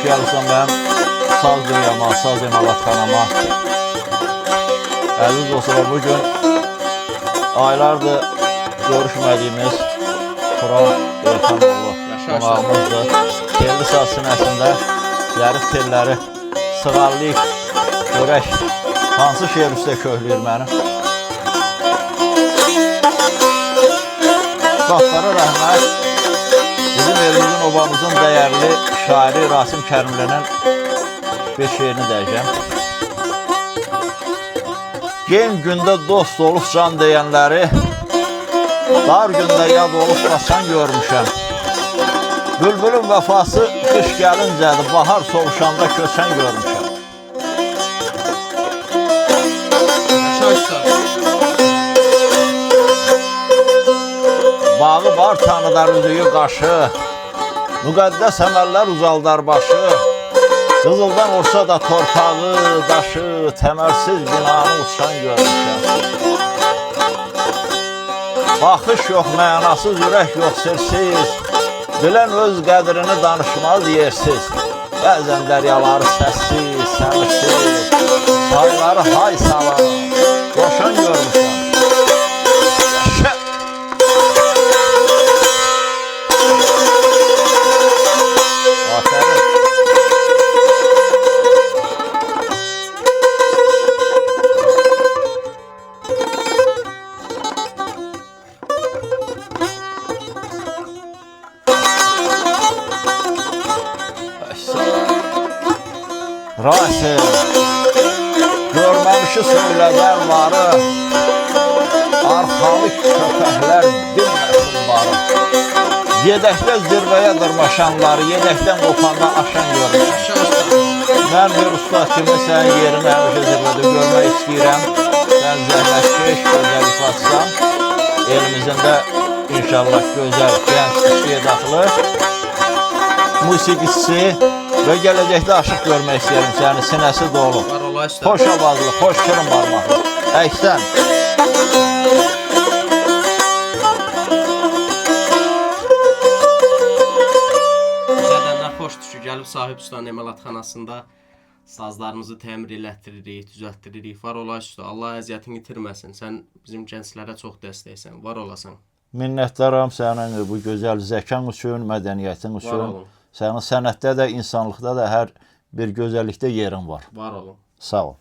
gəlirsən mənim saz dünyama, saz emalatxanama. Əziz dostlar, bugün aylardır görüşmədiyimiz Turan Elxanoğlu qonağımızdır. Telli saz sinəsində zərif telləri sığallayıb görək hansı şeir üstə köhləyir mənim. Zatlara rəhmət, bizim elimizin, obamızın dəyərli şairi Rasim Kərimlinin bir şeirini dəyəcəm. Gen gündə dost olub can deyənləri, dar gündə yad olub qaçan görmüşəm. Bülbülün vəfası qış gəlincədir, bahar soğuşanda köçən görmüşəm. Bağı var tanıdar üzüyü qaşı, müqəddəs əməllər uzaldar başı. Qızıldan olsa da torpağı, daşı, təməlsiz binanı uçan görmüşəm. Baxış yox, mənasız, ürək yox, sirsiz, bilən öz qədrini danışmaz yersiz. Bəzən dəryaları səssiz, səmirsiz, sayları hay salan, coşan görmüşəm. Rasim, görməmişi söylələr varı, arxalıq köpəklər bilməsin barı. Yedəkdə zirvəyə dırmaşanları, yedəkdən qopanda aşan görmüşəm. Mən bir ustad kimi sənin yerini həmişə zirvədə görmək istəyirəm. Sən zəhmətkeş, gözəl ifatsan, elimizin də inşallah gözəl, gənc, istedadlı musiqiçisi və gələcəkdə aşıq görmək istəyirəm səni, sinəsi dolu. Xoş avazlı, xoş şirin barmaqlı. Əksən. Bizədən xoşdur ki, gəlib Sahib Ustanın emalatxanasında sazlarımızı təmir elətdiririk, düzəltdiririk. Var olayız usta, Allah əziyyətini itirməsin. Sən bizim gənclərə çox dəstəksən, var olasan. Minnətdaram sənin bu gözəl zəkan üçün, mədəniyyətin üçün. Sənin sənətdə də, insanlıqda da hər bir gözəllikdə yerin var. Var olun. Sağ ol.